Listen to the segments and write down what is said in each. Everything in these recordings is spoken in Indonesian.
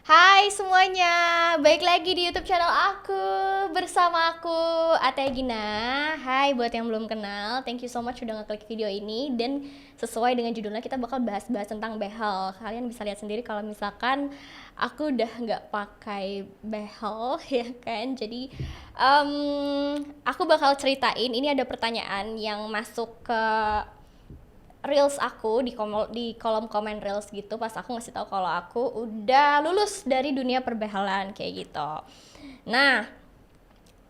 Hai semuanya, balik lagi di YouTube channel aku bersama aku Atea Gina. Hai buat yang belum kenal, thank you so much udah ngeklik video ini. Dan sesuai dengan judulnya kita bakal bahas-bahas tentang behel. Kalian bisa lihat sendiri kalau misalkan aku udah nggak pakai behel ya kan. Jadi aku bakal ceritain, ini ada pertanyaan yang masuk ke reels aku di kolom komen reels gitu, pas aku ngasih tahu kalau aku udah lulus dari dunia perbehalan kayak gitu. Nah,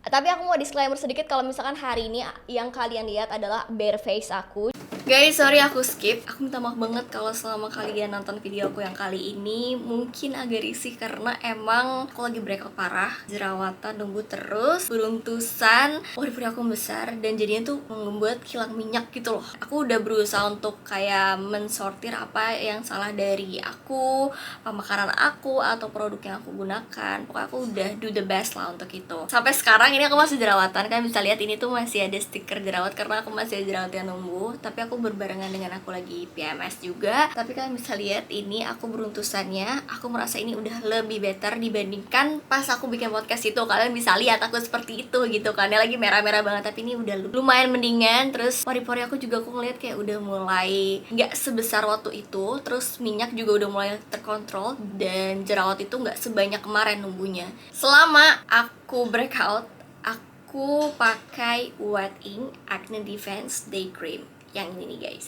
tapi aku mau disclaimer sedikit kalau misalkan hari ini yang kalian lihat adalah bare face aku. Guys, sorry aku skip. Aku minta maaf banget kalau selama kalian nonton video aku yang kali ini mungkin agak risih karena emang aku lagi breakout parah, jerawatan nunggu terus, beruntusan, pori-pori aku besar dan jadinya tuh membuat kilang minyak gitu loh. Aku udah berusaha untuk kayak mensortir apa yang salah dari aku, makanan aku atau produk yang aku gunakan. Pokoknya aku udah do the best lah untuk itu. Sampai sekarang ini aku masih jerawatan, kan bisa lihat ini tuh masih ada stiker jerawat karena aku masih ada jerawat yang numbuh. Tapi aku berbarengan dengan aku lagi PMS juga. Tapi kalian bisa lihat ini aku beruntusannya. Aku merasa ini udah lebih better dibandingkan pas aku bikin podcast itu. Kalian bisa lihat aku seperti itu gitu kan. Dia lagi merah-merah banget, tapi ini udah lumayan mendingan. Terus pori-pori aku juga aku ngeliat kayak udah mulai nggak sebesar waktu itu. Terus minyak juga udah mulai terkontrol dan jerawat itu nggak sebanyak kemarin numbuhnya. Selama aku breakout, aku pakai White Ink Acne Defense Day Cream yang ini nih guys.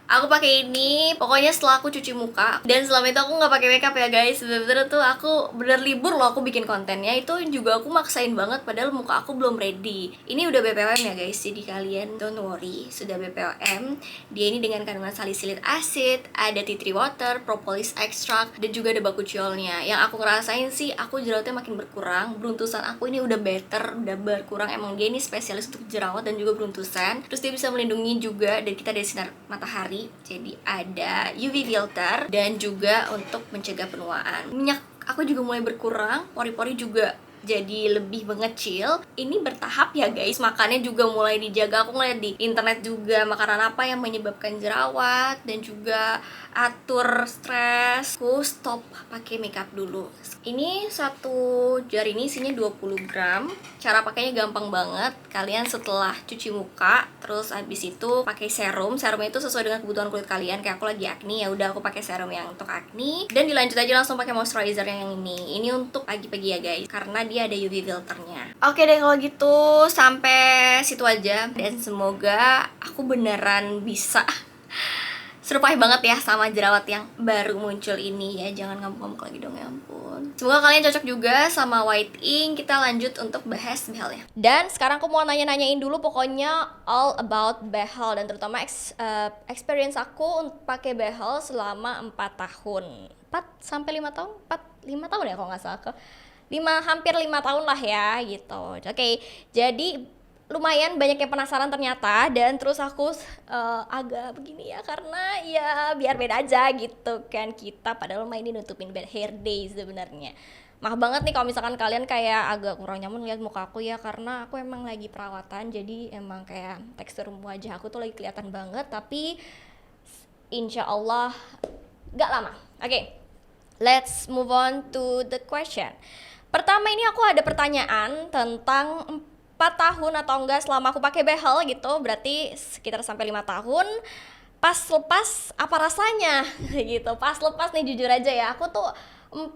Aku pakai ini pokoknya setelah aku cuci muka, dan selama itu aku nggak pakai makeup ya guys. Bener-bener tuh aku bener libur loh aku bikin kontennya, itu juga aku maksain banget padahal muka aku belum ready. Ini udah BPOM ya guys, jadi kalian don't worry, sudah BPOM. Dia ini dengan kandungan salisilik acid, ada tea tree water, propolis extract, dan juga ada bakuchiolnya. Yang aku ngerasain sih aku jerawatnya makin berkurang, beruntusan aku ini udah better, udah berkurang. Emang dia ini spesialis untuk jerawat dan juga beruntusan. Terus dia bisa melindungi juga dari kita dari sinar matahari. Jadi ada UV filter dan juga untuk mencegah penuaan. Minyak aku juga mulai berkurang, pori-pori juga jadi lebih mengecil. Ini bertahap ya guys, makannya juga mulai dijaga. Aku ngeliat di internet juga makanan apa yang menyebabkan jerawat dan juga atur stres. Aku stop pakai makeup dulu. Ini satu jar ini isinya 20 gram. Cara pakainya gampang banget. Kalian setelah cuci muka, terus habis itu pakai serum. Serumnya itu sesuai dengan kebutuhan kulit kalian. Kayak aku lagi acne, ya udah aku pakai serum yang untuk acne. Dan dilanjut aja langsung pakai moisturizer yang ini. Ini untuk pagi-pagi ya guys, karena dia ada UV filternya. Oke deh kalau gitu, sampai situ aja. Dan semoga aku beneran bisa survive banget ya sama jerawat yang baru muncul ini ya. Jangan ngamuk-ngamuk lagi dong, ya ampun. Semoga kalian cocok juga sama White Ink. Kita lanjut untuk bahas behelnya. Dan sekarang aku mau nanya-nanyain dulu pokoknya all about behel, dan terutama experience aku untuk pakai behel selama 4 tahun. 4 sampai 5 tahun? 5 tahun ya kalau nggak salah, hampir 5 tahun lah ya gitu. Oke, jadi lumayan banyak yang penasaran ternyata, dan terus aku agak begini ya karena ya biar beda aja gitu kan kita, padahal mah ini nutupin bad hair day sebenarnya. Maaf banget nih kalau misalkan kalian kayak agak kurang nyaman lihat muka aku ya, karena aku emang lagi perawatan, jadi emang kayak tekstur wajah aku tuh lagi kelihatan banget, tapi insya Allah gak lama. Oke, let's move on to the question. Pertama ini aku ada pertanyaan tentang 4 tahun atau enggak selama aku pakai behel gitu, berarti sekitar sampai 5 tahun. Pas lepas apa rasanya gitu. Pas lepas nih jujur aja ya, aku tuh 5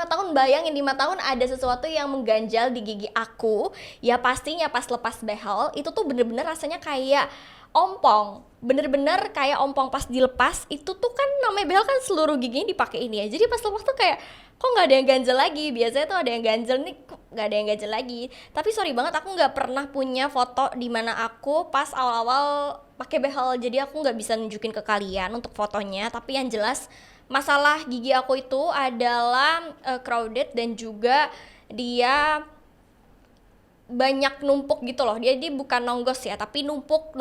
tahun, bayangin 5 tahun ada sesuatu yang mengganjal di gigi aku. Ya pastinya pas lepas behel itu tuh bener-bener rasanya kayak ompong, bener-bener kayak ompong. Pas dilepas itu tuh kan namanya behel kan seluruh giginya dipakai ini ya, jadi pas lepas tuh kayak kok nggak ada yang ganjel lagi. Biasanya tuh ada yang ganjel, nih kok nggak ada yang ganjel lagi. Tapi sorry banget aku nggak pernah punya foto di mana aku pas awal-awal pakai behel, jadi aku nggak bisa nunjukin ke kalian untuk fotonya. Tapi yang jelas masalah gigi aku itu adalah crowded, dan juga dia banyak numpuk gitu loh. Dia bukan nonggos ya, tapi numpuk,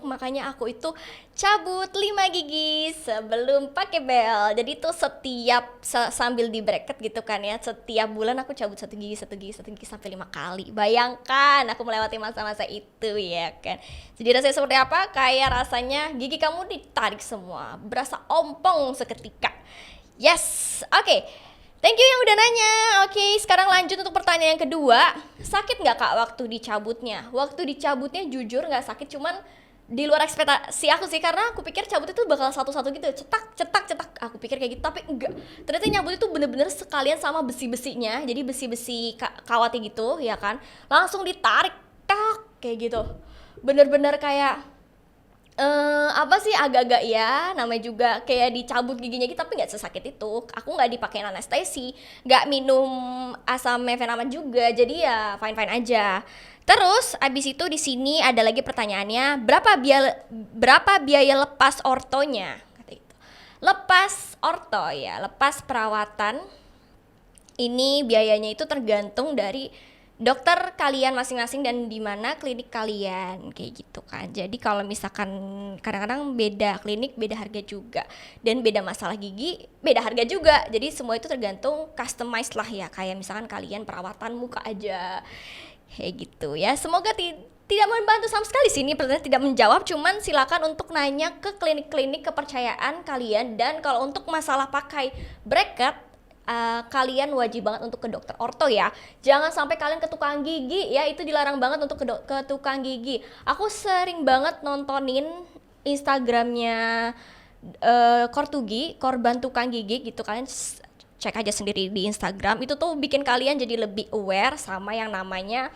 makanya aku itu cabut 5 gigi sebelum pakai bel. Jadi tuh setiap sambil di bracket gitu kan ya, setiap bulan aku cabut 1 gigi sampai 5 kali. Bayangkan aku melewati masa-masa itu ya kan. Jadi rasanya seperti apa? Kayak rasanya gigi kamu ditarik semua, berasa ompong seketika. Yes, oke. Thank you yang udah nanya. Oke, sekarang lanjut untuk pertanyaan yang kedua. Sakit nggak kak waktu dicabutnya? Waktu dicabutnya jujur nggak sakit, cuman di luar ekspektasi aku sih, karena aku pikir cabut itu bakal satu-satu gitu, cetak cetak cetak, aku pikir kayak gitu, tapi enggak. Ternyata nyabut itu bener-bener sekalian sama besi-besinya, jadi besi-besi kawati gitu ya kan, langsung ditarik tak kayak gitu, bener-bener kayak apa sih, agak-agak ya namanya juga kayak dicabut giginya gitu, tapi nggak sesakit itu. Aku nggak dipakein anestesi, nggak minum asam mefenamat juga, jadi ya fine fine aja. Terus abis itu di sini ada lagi pertanyaannya, berapa biaya lepas ortonya, kata itu. Lepas orto ya, lepas perawatan ini biayanya itu tergantung dari dokter kalian masing-masing dan di mana klinik kalian kayak gitu kan. Jadi kalau misalkan kadang-kadang beda klinik beda harga juga, dan beda masalah gigi beda harga juga. Jadi semua itu tergantung customized lah ya, kayak misalkan kalian perawatan muka aja kayak gitu ya. Semoga tidak membantu sama sekali sih ini pertanyaan, tidak menjawab, cuman silakan untuk nanya ke klinik-klinik kepercayaan kalian. Dan kalau untuk masalah pakai bracket, kalian wajib banget untuk ke dokter orto ya. Jangan sampai kalian ke tukang gigi ya, itu dilarang banget untuk ke tukang gigi. Aku sering banget nontonin Instagramnya Kortugi, korban tukang gigi gitu. Kalian cek aja sendiri di Instagram, itu tuh bikin kalian jadi lebih aware sama yang namanya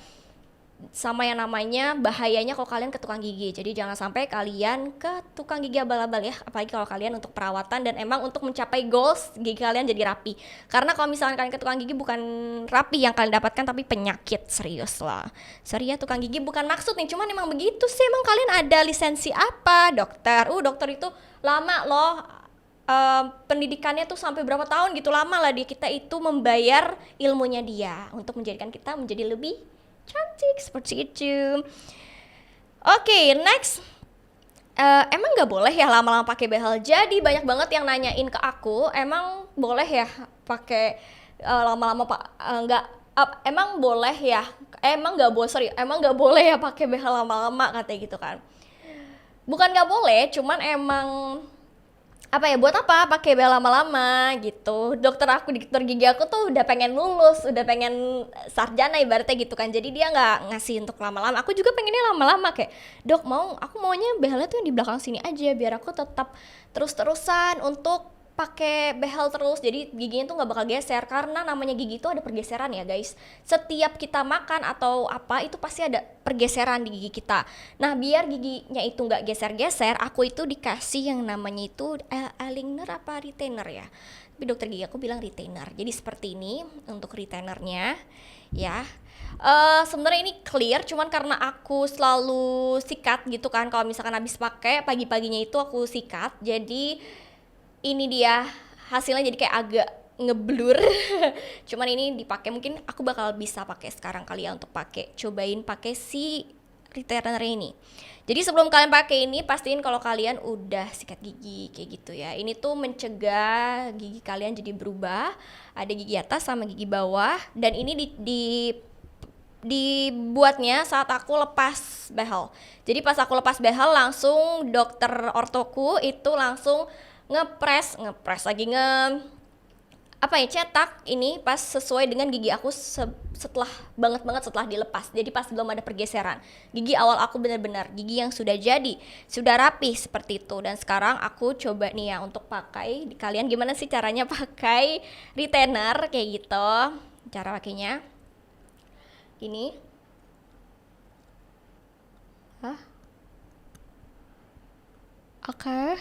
bahayanya kalau kalian ke tukang gigi. Jadi jangan sampai kalian ke tukang gigi abal-abal ya, apalagi kalau kalian untuk perawatan dan emang untuk mencapai goals gigi kalian jadi rapi. Karena kalau misalnya kalian ke tukang gigi bukan rapi yang kalian dapatkan, tapi penyakit. Serius lah, serius, tukang gigi bukan maksud nih, cuman emang begitu sih. Emang kalian ada lisensi apa dokter? Dokter itu lama loh, pendidikannya tuh sampai berapa tahun gitu, lama lah dia, kita itu membayar ilmunya dia untuk menjadikan kita menjadi lebih cantik seperti itu. Oke, next. Emang nggak boleh ya lama-lama pakai behel? Jadi banyak banget yang nanyain ke aku, emang boleh ya pakai lama-lama pak? Nggak, emang boleh ya? Emang nggak boleh ya pakai behel lama-lama, katanya gitu kan? Bukan nggak boleh, cuman emang apa ya, buat apa pakai bel lama-lama gitu. Dokter gigi aku tuh udah pengen lulus, udah pengen sarjana ibaratnya gitu kan, jadi dia nggak ngasih untuk lama-lama. Aku juga pengennya lama-lama, kayak dok aku maunya behelnya tuh yang di belakang sini aja, biar aku tetap terus-terusan untuk pakai behel terus, jadi giginya tuh nggak bakal geser. Karena namanya gigi itu ada pergeseran ya guys, setiap kita makan atau apa itu pasti ada pergeseran di gigi kita. Nah biar giginya itu nggak geser-geser, aku itu dikasih yang namanya itu aligner apa retainer ya, tapi dokter gigi aku bilang retainer. Jadi seperti ini untuk retainernya ya. Sebenarnya ini clear, cuman karena aku selalu sikat gitu kan, kalau misalkan habis pakai pagi-paginya itu aku sikat, jadi ini dia hasilnya jadi kayak agak ngeblur. Cuman ini dipakai, mungkin aku bakal bisa pakai sekarang kali ya, untuk cobain pakai si retainer ini. Jadi sebelum kalian pakai ini, pastiin kalau kalian udah sikat gigi kayak gitu ya. Ini tuh mencegah gigi kalian jadi berubah, ada gigi atas sama gigi bawah. Dan ini dibuatnya saat aku lepas behel. Jadi pas aku lepas behel, langsung dokter ortoku itu langsung ngepres lagi, cetak ini pas sesuai dengan gigi aku setelah banget setelah dilepas. Jadi pas belum ada pergeseran, gigi awal aku benar-benar gigi yang sudah jadi, sudah rapi seperti itu. Dan sekarang aku coba nih ya untuk pakai. Kalian gimana sih caranya pakai retainer kayak gitu? Cara pakainya gini. Oke.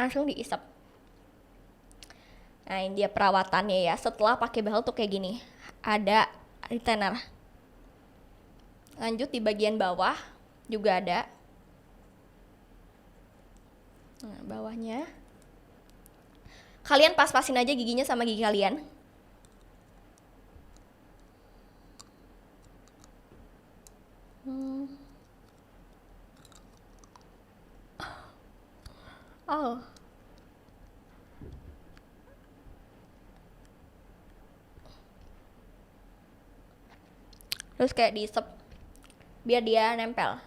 Langsung diisap. Nah ini dia perawatannya ya, setelah pakai behel tuh kayak gini, ada retainer. Lanjut di bagian bawah juga ada. Nah bawahnya kalian pas-pasin aja giginya sama gigi kalian. Oh, terus kayak diisep biar dia nempel.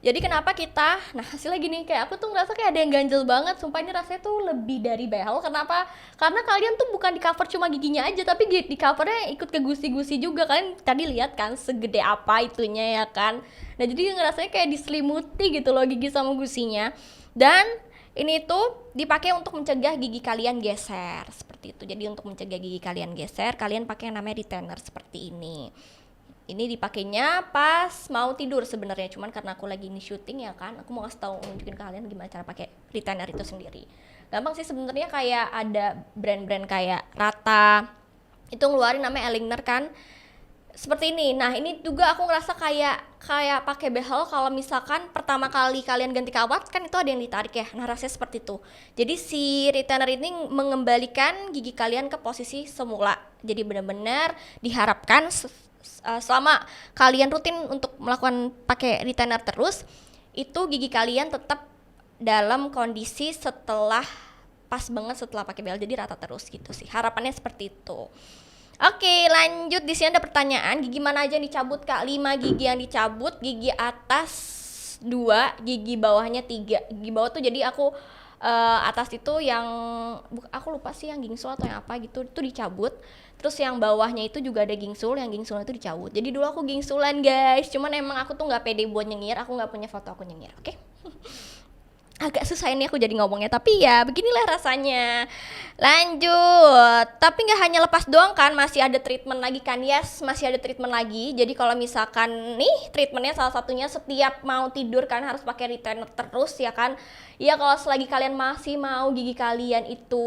Jadi kenapa kita, nah hasilnya gini, kayak aku tuh ngerasa kayak ada yang ganjel banget, sumpah ini rasanya tuh lebih dari behel. Kenapa? Karena kalian tuh bukan di cover cuma giginya aja, tapi di covernya ikut ke gusi-gusi juga. Kalian tadi lihat kan segede apa itunya ya kan. Nah jadi ngerasanya kayak diselimuti gitu loh gigi sama gusinya. Dan ini tuh dipakai untuk mencegah gigi kalian geser seperti itu. Jadi untuk mencegah gigi kalian geser, kalian pakai yang namanya retainer seperti ini. Ini dipakainya pas mau tidur sebenarnya, cuman karena aku lagi ini syuting ya kan, aku mau kasih tahu nunjukin kalian gimana cara pakai retainer itu sendiri. Gampang sih sebenarnya, kayak ada brand-brand kayak Rata itu ngeluarin namanya Aligner kan, seperti ini. Nah ini juga aku ngerasa kayak pakai behel kalau misalkan pertama kali kalian ganti kawat kan itu ada yang ditarik ya. Nah rasanya seperti itu. Jadi si retainer ini mengembalikan gigi kalian ke posisi semula. Jadi benar-benar diharapkan selama kalian rutin untuk melakukan pakai retainer terus, itu gigi kalian tetap dalam kondisi setelah pas banget setelah pakai behel, jadi rata terus gitu sih. Harapannya seperti itu. Oke, lanjut. Di sini ada pertanyaan, gigi mana aja yang dicabut Kak? 5 gigi yang dicabut, gigi atas 2, gigi bawahnya 3. Gigi bawah tuh jadi aku atas itu yang aku lupa sih yang gingsul atau yang apa gitu, itu dicabut. Terus yang bawahnya itu juga ada gingsul, yang gingsulnya itu dicabut. Jadi dulu aku gingsulan guys, cuman emang aku tuh nggak pede buat nyengir, aku nggak punya foto aku nyengir, oke? Agak susah ini aku jadi ngomongnya, tapi ya beginilah rasanya. Lanjut, tapi nggak hanya lepas doang kan, masih ada treatment lagi kan? Yes, masih ada treatment lagi. Jadi kalau misalkan nih treatmentnya salah satunya setiap mau tidur kan harus pakai retainer terus ya kan? Ya kalau selagi kalian masih mau gigi kalian itu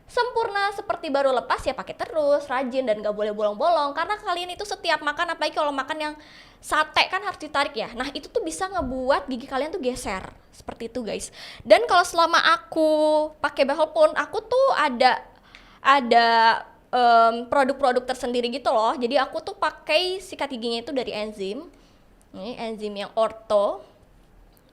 sempurna seperti baru lepas, ya pakai terus, rajin, dan gak boleh bolong-bolong. Karena kalian itu setiap makan, apalagi kalau makan yang sate kan harus ditarik ya. Nah itu tuh bisa ngebuat gigi kalian tuh geser seperti itu guys. Dan kalau selama aku pakai behel pun, aku tuh ada produk-produk tersendiri gitu loh. Jadi aku tuh pakai sikat giginya itu dari enzim. Ini enzim yang ortho.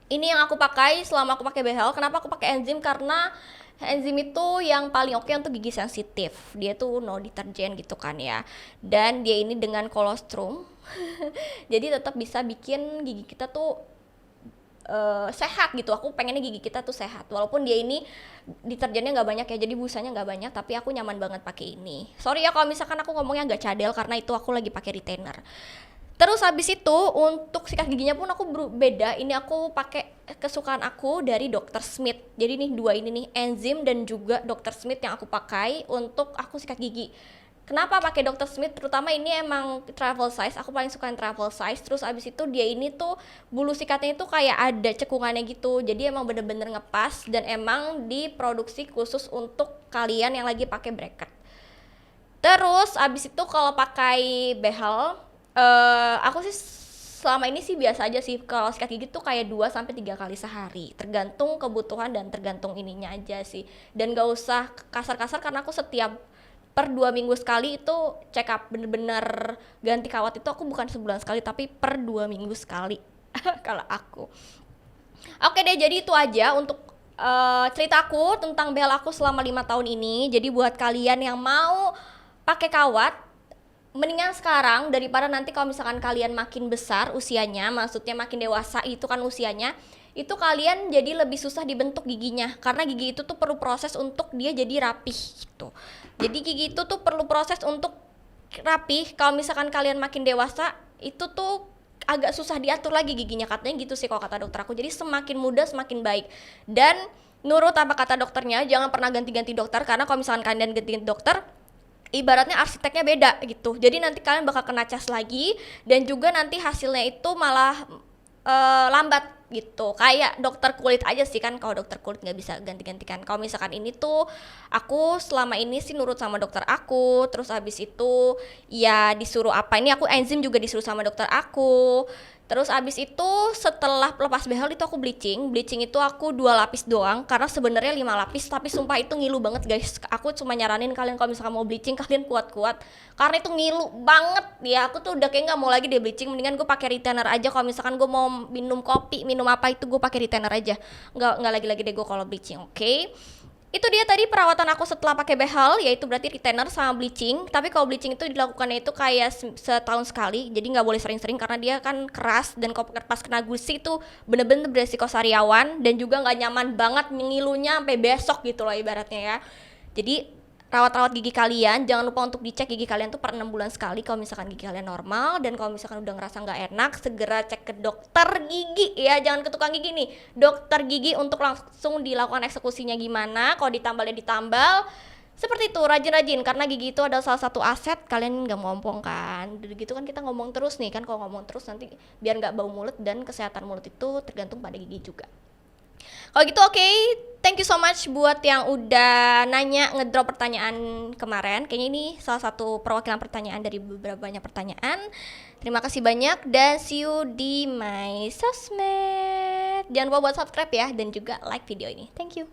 Ini yang aku pakai selama aku pakai behel. Kenapa aku pakai enzim? Karena enzim itu yang paling oke untuk gigi sensitif. Dia tuh no deterjen gitu kan ya. Dan dia ini dengan kolostrum. Jadi tetap bisa bikin gigi kita tuh sehat gitu. Aku pengennya gigi kita tuh sehat. Walaupun dia ini deterjennya nggak banyak ya, jadi busanya nggak banyak. Tapi aku nyaman banget pakai ini. Sorry ya kalau misalkan aku ngomongnya agak cadel, karena itu aku lagi pakai retainer. Terus habis itu untuk sikat giginya pun aku beda. Ini aku pakai kesukaan aku dari Dr. Smith. Jadi nih dua ini nih, enzim dan juga Dr. Smith yang aku pakai untuk aku sikat gigi. Kenapa pakai Dr. Smith? Terutama ini emang travel size. Aku paling suka yang travel size. Terus abis itu dia ini tuh bulu sikatnya itu kayak ada cekungannya gitu. Jadi emang bener-bener ngepas dan emang diproduksi khusus untuk kalian yang lagi pakai bracket. Terus abis itu kalau pakai behel, aku sih selama ini sih biasa aja sih. Kalau sikat gigi tuh kayak 2-3 kali sehari, tergantung kebutuhan dan tergantung ininya aja sih. Dan gak usah kasar-kasar, karena aku setiap per 2 minggu sekali itu check up, bener-bener ganti kawat itu aku bukan sebulan sekali, tapi per 2 minggu sekali kalau aku. Oke deh, jadi itu aja untuk ceritaku tentang behel aku selama 5 tahun ini. Jadi buat kalian yang mau pakai kawat, mendingan sekarang daripada nanti kalau misalkan kalian makin besar usianya, maksudnya makin dewasa itu kan usianya, itu kalian jadi lebih susah dibentuk giginya, karena gigi itu tuh perlu proses untuk dia jadi rapih gitu. Jadi gigi itu tuh perlu proses untuk rapih. Kalau misalkan kalian makin dewasa, itu tuh agak susah diatur lagi giginya, katanya gitu sih kalau kata dokter aku. Jadi semakin muda semakin baik. Dan nurut apa kata dokternya, jangan pernah ganti-ganti dokter, karena kalau misalkan kalian ganti dokter, ibaratnya arsiteknya beda gitu. Jadi nanti kalian bakal kena cas lagi, dan juga nanti hasilnya itu malah lambat gitu. Kayak dokter kulit aja sih kan, kalau dokter kulit nggak bisa ganti-gantikan. Kalau misalkan ini tuh aku selama ini sih nurut sama dokter aku. Terus habis itu ya disuruh apa, ini aku enzim juga disuruh sama dokter aku. Terus abis itu setelah lepas behel itu aku bleaching itu aku 2 lapis doang, karena sebenarnya 5 lapis, tapi sumpah itu ngilu banget guys. Aku cuma nyaranin kalian kalau misalkan mau bleaching, kalian kuat-kuat, karena itu ngilu banget ya. Aku tuh udah kayak nggak mau lagi deh bleaching, mendingan gue pakai retainer aja. Kalau misalkan gue mau minum kopi, minum apa itu gue pakai retainer aja, nggak lagi-lagi deh gue kalau bleaching, oke? Itu dia tadi perawatan aku setelah pakai behel, yaitu berarti retainer sama bleaching. Tapi kalau bleaching itu dilakukannya itu kayak setahun sekali, jadi nggak boleh sering-sering karena dia kan keras, dan kalau pas kena gusi itu bener-bener beresiko sariawan, dan juga nggak nyaman banget ngilunya sampai besok gitu loh ibaratnya ya. Jadi rawat-rawat gigi kalian, jangan lupa untuk dicek gigi kalian tuh per 6 bulan sekali kalau misalkan gigi kalian normal. Dan kalau misalkan udah ngerasa nggak enak, segera cek ke dokter gigi ya, jangan ke tukang gigi nih, dokter gigi untuk langsung dilakukan eksekusinya gimana. Kalau ditambal ya ditambal, seperti itu, rajin-rajin, karena gigi itu adalah salah satu aset. Kalian nggak mau ompong kan, gitu kan, kita ngomong terus nih kan, kalau ngomong terus nanti biar nggak bau mulut, dan kesehatan mulut itu tergantung pada gigi juga. Kalau gitu oke, thank you so much buat yang udah nanya, ngedrop pertanyaan kemarin. Kayaknya ini salah satu perwakilan pertanyaan dari beberapa banyak pertanyaan. Terima kasih banyak dan see you di my sosmed. Jangan lupa buat subscribe ya, dan juga like video ini. Thank you.